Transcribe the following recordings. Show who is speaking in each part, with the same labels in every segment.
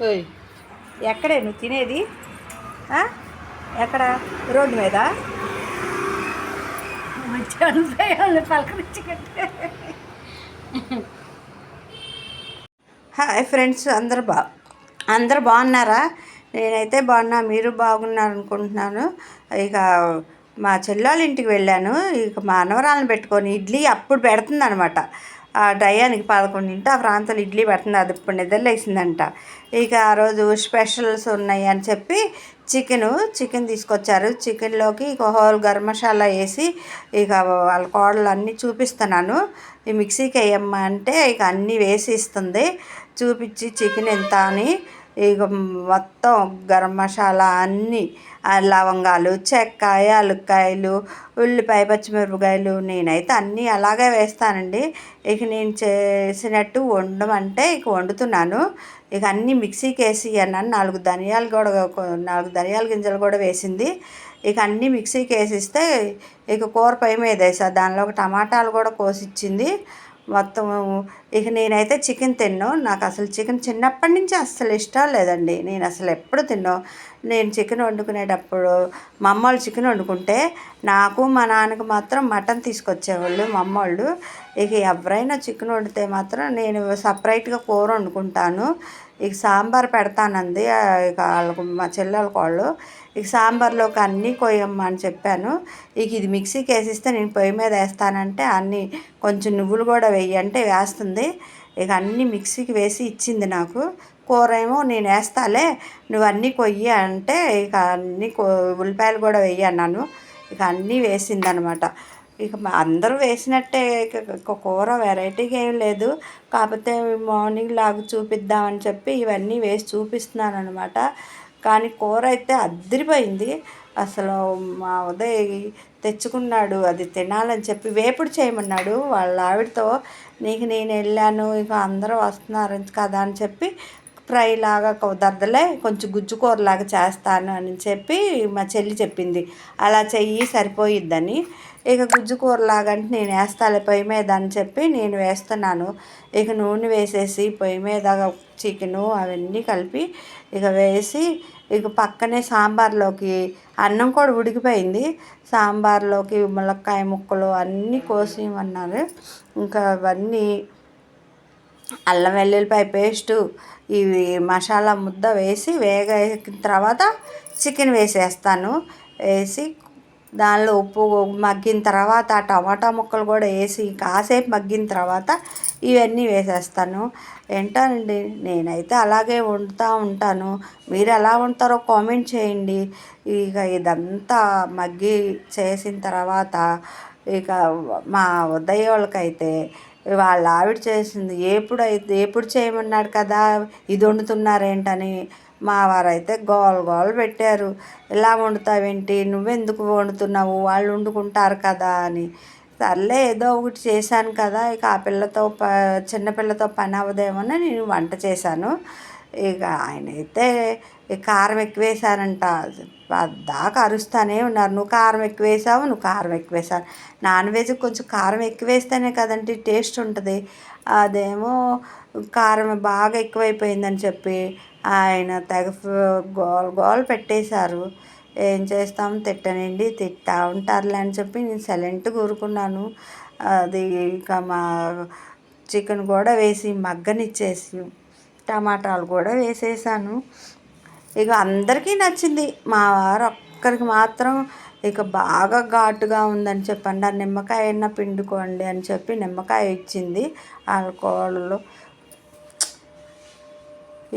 Speaker 1: ఓయ్ ఎక్కడే నువ్వు తినేది? ఎక్కడ? రోడ్డు మీద పలకరించుకుంటే. హాయ్ ఫ్రెండ్స్, అందరూ బాగున్నారా? నేనైతే బాగున్నా, మీరు బాగున్నారనుకుంటున్నాను. ఇక మా చెల్లెళ్ళ ఇంటికి వెళ్ళాను. ఇక మా అనవరాలను పెట్టుకొని ఇడ్లీ అప్పుడు పెడుతుంది అనమాట. ఆ టయానికి 11 ఆ ప్రాంతంలో ఇడ్లీ పెడుతుంది. అది ఇప్పుడు నిద్రలేసిందంట. ఇక ఆ రోజు స్పెషల్స్ ఉన్నాయి అని చెప్పి చికెన్ తీసుకొచ్చారు. చికెన్లోకి ఇక హోల్ గరం మసాలా వేసి ఇక వాళ్ళ కోడలు అన్నీ చూపిస్తున్నాను. ఈ మిక్సీకి వేయమ్మా అంటే ఇక అన్నీ వేసి ఇస్తుంది. చూపించి చికెన్ ఎంత అని ఇక మొత్తం గరం మసాలా అన్నీ, లవంగాలు, చెక్క, యాలక్కాయలు, ఉల్లిపాయ, పచ్చిమిరపకాయలు, నేనైతే అన్నీ అలాగే వేస్తానండి. ఇక నేను చేసినట్టు వండమంటే ఇక వండుతున్నాను. ఇక అన్నీ మిక్సీకి వేసి అన్నాను. 4 ధనియాల గింజలు కూడా వేసింది. ఇక అన్నీ మిక్సీకి వేసిస్తే ఇక కూర పొయ్యి మీద వేసా. దానిలో ఒక టమాటాలు కూడా కోసిచ్చింది. మొత్తం ఇక నేనైతే చికెన్ తిన్నాను. నాకు అసలు చికెన్ చిన్నప్పటి నుంచి అస్సలు ఇష్టం లేదండి. నేను అసలు ఎప్పుడు తిన్నాను. నేను చికెన్ వండుకునేటప్పుడు మా అమ్మ వాళ్ళు చికెన్ వండుకుంటే నాకు మా నాన్నకు మాత్రం మటన్ తీసుకొచ్చేవాళ్ళు మా అమ్మ వాళ్ళు. ఇక ఎవరైనా చికెన్ వండితే మాత్రం నేను సపరేట్గా కూర వండుకుంటాను. ఇక సాంబార్ పెడతానంది ఇక వాళ్ళకు మా చెల్లెల కోళ్ళు. ఇక సాంబార్లోకి అన్నీ కొయ్యమ్మా అని చెప్పాను. ఇక ఇది మిక్సీకి వేసిస్తే నేను పొయ్యి మీద వేస్తానంటే అన్నీ కొంచెం నువ్వులు కూడా వెయ్యి అంటే వేస్తుంది. ఇక అన్నీ మిక్సీకి వేసి ఇచ్చింది నాకు. కూర ఏమో నేను వేస్తాలే, నువ్వు అన్నీ కొయ్యి అంటే ఇక అన్నీ ఉల్లిపాయలు కూడా వెయ్యి అన్నాను. ఇక అన్నీ వేసిందనమాట. ఇక అందరూ వేసినట్టే. ఇక కూర వెరైటీగా ఏం లేదు. కాకపోతే మార్నింగ్ లాగా చూపిద్దామని చెప్పి ఇవన్నీ వేసి చూపిస్తున్నాను అనమాట. కానీ కూర అయితే అద్దరిపోయింది. అసలు మా ఉదయ్ తెచ్చుకున్నాడు అది తినాలని చెప్పి వేపుడు చేయమన్నాడు వాళ్ళ ఆవిడతో. నేను వెళ్ళాను, ఇక అందరూ వస్తున్నారు కదా అని చెప్పి ఫ్రై లాగా కుదరదులే, కొంచెం గుజ్జు కూరలాగా చేస్తాను అని చెప్పి మా చెల్లి చెప్పింది. అలా చెయ్యి సరిపోయిద్దని. ఇక గుజ్జు కూరలాగా అంటే నేను వేస్తాలే పొయ్యి మీద అని చెప్పి నేను వేస్తున్నాను. ఇక నూనె వేసేసి పొయ్యి మీద చికెను అవన్నీ కలిపి ఇక వేసి ఇక పక్కనే సాంబార్లోకి అన్నం కూడా ఉడికిపోయింది. సాంబార్లోకి ములక్కాయ ముక్కలు అన్నీ కోసిమన్నారు. ఇంకా అవన్నీ అల్లం వెల్లుల్లిపాయ పేస్టు ఇవి మసాలా ముద్ద వేసి వేగిన తర్వాత చికెన్ వేసేస్తాను. వేసి దానిలో ఉప్పు మగ్గిన తర్వాత టమాటా ముక్కలు కూడా వేసి కాసేపు మగ్గిన తర్వాత ఇవన్నీ వేసేస్తాను. ఏంటోనండి, నేనైతే అలాగే వండుతూ ఉంటాను. మీరు ఎలా వండుతారో కామెంట్ చేయండి. ఇక ఇదంతా మగ్గి చేసిన తర్వాత ఇక మా ఉదయ వాళ్ళకైతే వాళ్ళ ఆవిడ చేసింది ఎప్పుడు చేయమన్నాడు కదా ఇది వండుతున్నారేంటని మా వారైతే గోల పెట్టారు. ఎలా వండుతావేంటి, నువ్వెందుకు వండుతున్నావు, వాళ్ళు వండుకుంటారు కదా అని. సర్లే ఏదో ఒకటి చేశాను కదా, ఇక ఆ పిల్లతో చిన్నపిల్లతో పని అవ్వదేమని నేను వంట చేశాను. ఇక ఆయనైతే కారం ఎక్కువ వేసానంట. దాకా అరుస్తూనే ఉన్నారు, నువ్వు కారం ఎక్కువ వేసావు, నువ్వు కారం ఎక్కువ వేసావు. నాన్ వెజ్ కొంచెం కారం ఎక్కువ వేస్తేనే కదండి టేస్ట్ ఉంటుంది. అదేమో కారం బాగా ఎక్కువైపోయిందని చెప్పి ఆయన తెగ గోల పెట్టేశారు. ఏం చేస్తాం, తిట్టనండి, తిట్టా ఉంటారులే అని చెప్పి నేను సైలెంట్గా ఊరుకున్నాను. అది ఇక మా చికెన్ కూడా వేసి మగ్గనిచ్చేసి టమాటాలు కూడా వేసేసాను. ఇక అందరికీ నచ్చింది. మా వారు ఒక్కరికి మాత్రం ఇక బాగా ఘాటుగా ఉందని చెప్పండి, ఆ నిమ్మకాయ అయినా పిండుకోండి అని చెప్పి నిమ్మకాయ ఇచ్చింది వాళ్ళ కోడలు.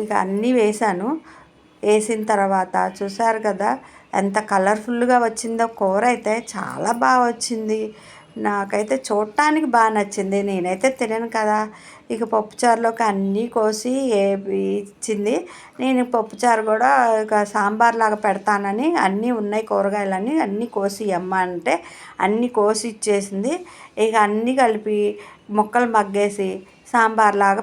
Speaker 1: ఇక అన్నీ వేసాను. వేసిన తర్వాత చూసారు కదా ఎంత కలర్ఫుల్గా వచ్చిందో. కూర అయితే చాలా బాగా వచ్చింది. నాకైతే చూడటానికి బాగా నచ్చింది. నేనైతే తినను కదా. ఇక పప్పుచారులోకి అన్నీ కోసి ఇచ్చింది. నేను పప్పుచారు కూడా ఇక సాంబార్ లాగా పెడతానని అన్నీ ఉన్నాయి కూరగాయలన్నీ అన్నీ కోసి అమ్మ అంటే అన్నీ కోసి ఇచ్చేసింది. ఇక అన్నీ కలిపి ముక్కలు మగ్గేసి సాంబార్ లాగా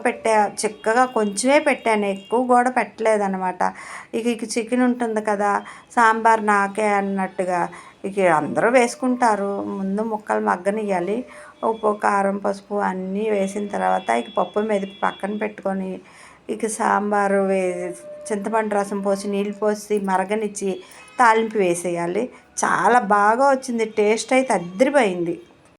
Speaker 1: చిక్కగా కొంచెమే పెట్టాను, ఎక్కువ కూడా పెట్టలేదన్నమాట. ఇక చికెన్ ఉంటుంది కదా, సాంబార్ నాకే అన్నట్టుగా ఇక అందరూ వేసుకుంటారు. ముందు ముక్కలు మగ్గనివ్వాలి. ఉప్పు, కారం, పసుపు అన్నీ వేసిన తర్వాత ఇక పప్పు మెదిపి పక్కన పెట్టుకొని ఇక సాంబారు చింతపండు రసం పోసి నీళ్ళు పోసి మరగనిచ్చి తాలింపు వేసేయాలి. చాలా బాగా వచ్చింది, టేస్ట్ అయితే అద్దరిపోయింది.